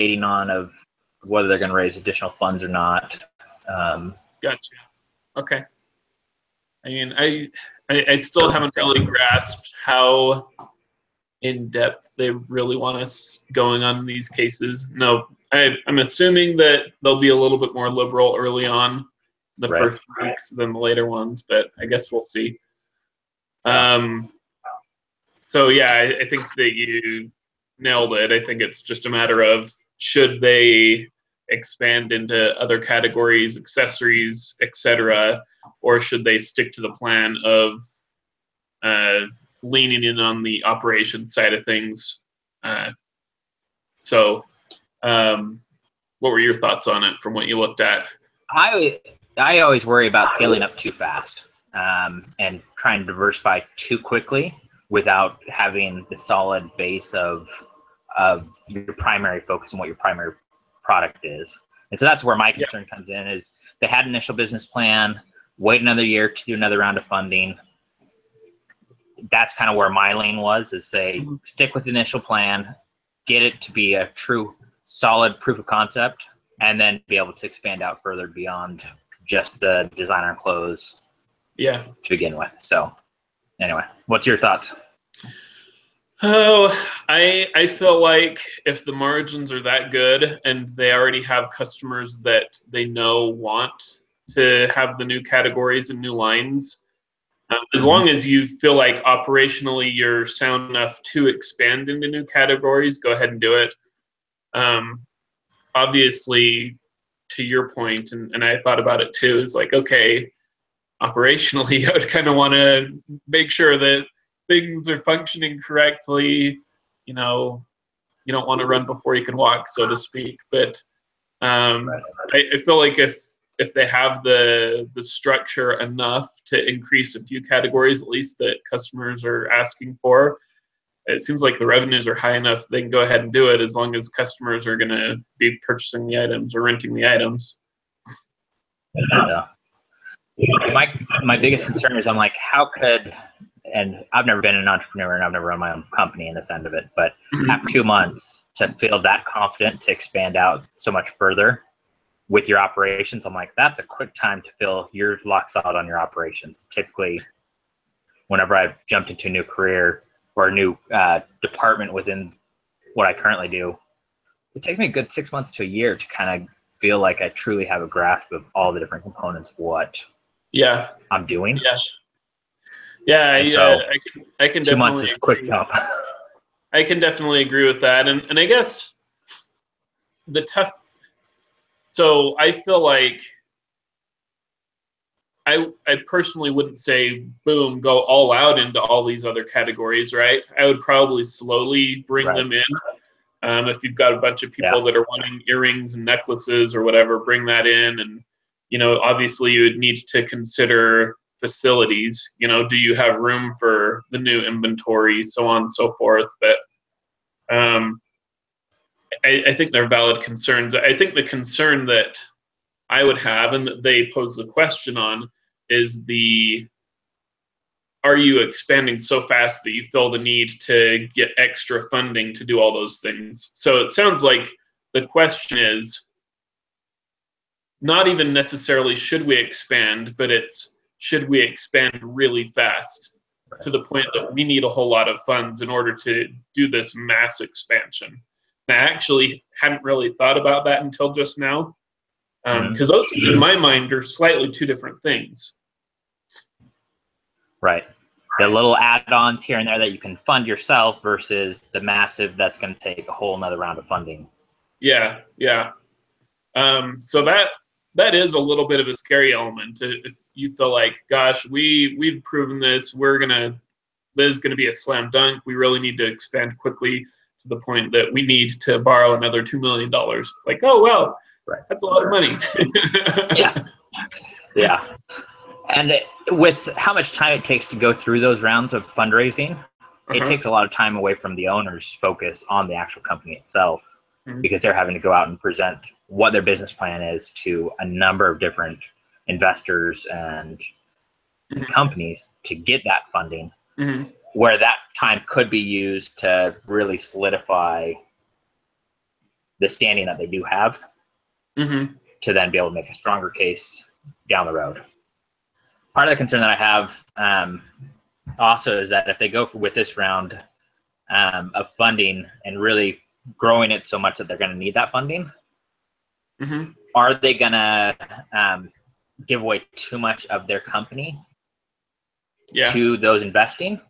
waiting on of whether they're going to raise additional funds or not. Gotcha. Okay. I mean, I still haven't really grasped how in depth they really want us going on these cases. No, I'm assuming that they'll be a little bit more liberal early on the first weeks than the later ones, but I guess we'll see. So yeah, I think that you nailed it. I think it's just a matter of should they expand into other categories, accessories, etc., or should they stick to the plan of leaning in on the operations side of things? So what were your thoughts on it from what you looked at? I always worry about scaling up too fast and trying to diversify too quickly without having the solid base of your primary focus and what your primary product is. And so that's where my concern comes in, is they had an initial business plan, wait another year to do another round of funding. That's kind of where my lane was, is say, stick with the initial plan, get it to be a true solid proof of concept, and then be able to expand out further beyond just the designer clothes to begin with. So anyway, what's your thoughts? Oh, I feel like if the margins are that good and they already have customers that they know want to have the new categories and new lines, as long as you feel like operationally you're sound enough to expand into new categories, go ahead and do it. Obviously, to your point, and I thought about it too, is like, okay, operationally, I would kind of want to make sure that things are functioning correctly. You know, you don't want to run before you can walk, so to speak. But I feel like if they have the structure enough to increase a few categories, at least that customers are asking for, it seems like the revenues are high enough they can go ahead and do it, as long as customers are going to be purchasing the items or renting the items. Yeah. My biggest concern is, I'm like, how could, and I've never been an entrepreneur and I've never run my own company in this end of it, but after 2 months to feel that confident to expand out so much further with your operations, I'm like, that's a quick time to feel you're locked solid on your operations. Typically, whenever I've jumped into a new career or a new department within what I currently do, it takes me a good 6 months to a year to kind of feel like I truly have a grasp of all the different components of what I'm doing. So I can 2 months is a quick jump. I can definitely agree with that, and I guess so I feel like I personally wouldn't say, boom, go all out into all these other categories, right? I would probably slowly bring them in. If you've got a bunch of people that are wanting earrings and necklaces or whatever, bring that in. And, obviously you would need to consider facilities. Do you have room for the new inventory, so on and so forth. But I think they're valid concerns. I think the concern that I would have, and that they pose the question on, is are you expanding so fast that you feel the need to get extra funding to do all those things? So it sounds like the question is not even necessarily should we expand, but it's should we expand really fast to the point that we need a whole lot of funds in order to do this mass expansion. And I actually hadn't really thought about that until just now, because those, in my mind, are slightly two different things. Right. The little add-ons here and there that you can fund yourself versus the massive that's going to take a whole nother round of funding. Yeah. So that is a little bit of a scary element. If you feel like, gosh, we've proven this, this is gonna be a slam dunk. We really need to expand quickly to the point that we need to borrow another $2 million. It's like, oh well, that's a lot of money. Yeah. And with how much time it takes to go through those rounds of fundraising, it takes a lot of time away from the owner's focus on the actual company itself, because they're having to go out and present what their business plan is to a number of different investors and companies to get that funding, where that time could be used to really solidify the standing that they do have to then be able to make a stronger case down the road. Part of the concern that I have also is that if they go with this round of funding and really growing it so much that they're going to need that funding, are they going to give away too much of their company to those investing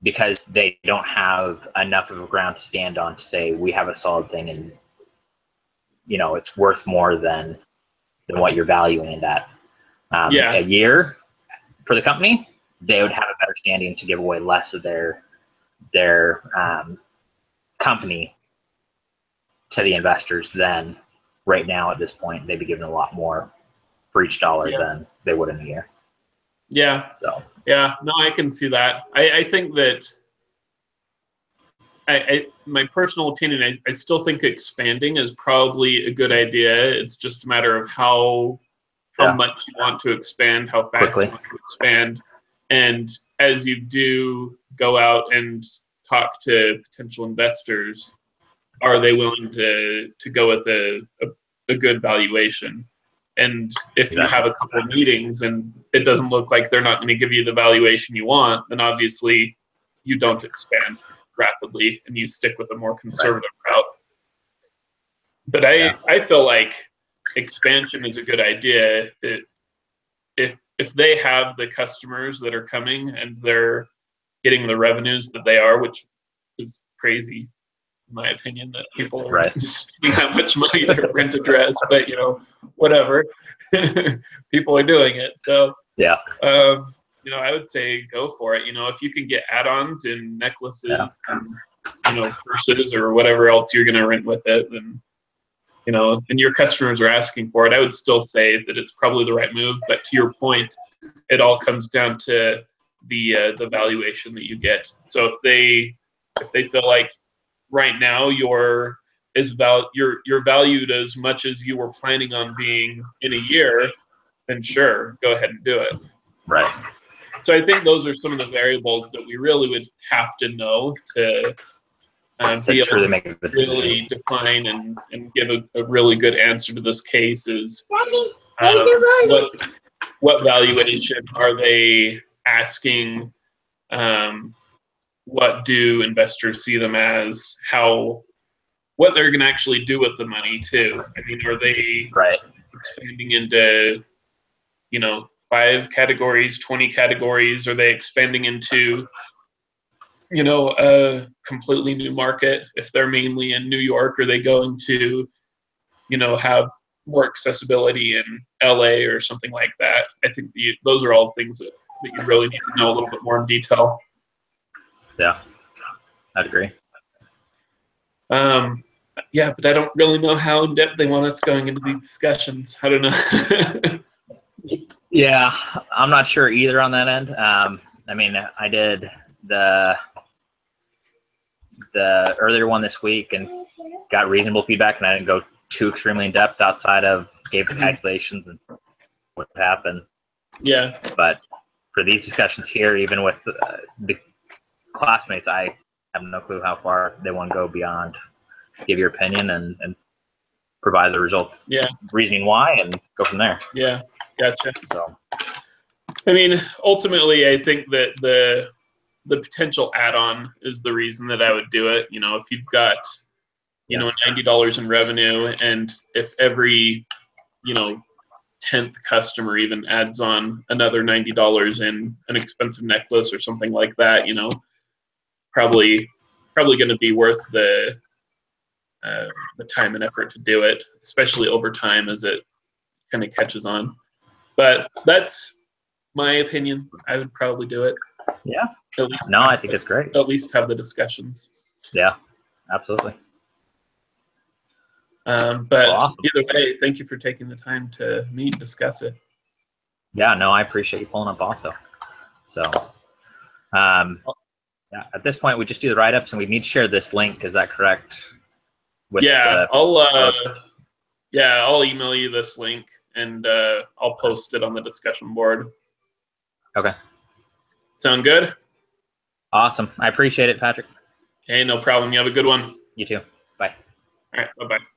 because they don't have enough of a ground to stand on to say we have a solid thing and it's worth more than what you're valuing it at? A year for the company, they would have a better standing to give away less of their company to the investors than right now. At this point, they'd be given a lot more for each dollar than they would in a year. So No, I can see that. I think that my personal opinion, I still think expanding is probably a good idea. It's just a matter of how much you want to expand, how fast you want to expand. And as you do go out and talk to potential investors, are they willing to go with a good valuation? And if you have a couple of meetings and it doesn't look like they're not going to give you the valuation you want, then obviously you don't expand rapidly and you stick with a more conservative route. But I feel like expansion is a good idea. If they have the customers that are coming and they're getting the revenues that they are, which is crazy in my opinion, that people are just spending that much money to rent a dress, but whatever. People are doing it. So I would say go for it. If you can get add-ons in necklaces and purses or whatever else you're going to rent with it, then and your customers are asking for it, I would still say that it's probably the right move. But to your point, it all comes down to the valuation that you get. So if they feel like right now you're valued as much as you were planning on being in a year, then sure, go ahead and do it. So I think those are some of the variables that we really would have to know to be able to really define and give a really good answer to this case. Is what valuation are they asking? What do investors see them as? What they're going to actually do with the money too? I mean, are they expanding into 5 categories, 20 categories? Are they expanding into a completely new market? If they're mainly in New York, are they going to have more accessibility in LA or something like that? I think those are all things that you really need to know a little bit more in detail. Yeah, I'd agree. But I don't really know how in depth they want us going into these discussions. I don't know. Yeah, I'm not sure either on that end. I mean, I did the earlier one this week and got reasonable feedback, and I didn't go too extremely in depth outside of gave the calculations and what happened. But for these discussions here, even with the classmates, I have no clue how far they want to go beyond give your opinion and provide the results, reasoning why, and go from there. Gotcha. So, I mean, ultimately, I think that the potential add-on is the reason that I would do it. If you've got $90 in revenue, and if every 10th customer even adds on another $90 in an expensive necklace or something like that, probably going to be worth the time and effort to do it, especially over time as it kind of catches on. But that's my opinion. I would probably do it. At least I think it's great. At least have the discussions. Yeah, absolutely. But awesome. Either way, thank you for taking the time to meet and discuss it. Yeah, no, I appreciate you pulling up also. So, at this point, we just do the write-ups, and we need to share this link. Is that correct? I'll email you this link, and I'll post it on the discussion board. Okay. Sound good? Awesome. I appreciate it, Patrick. Hey, no problem. You have a good one. You too. Bye. All right. Bye-bye.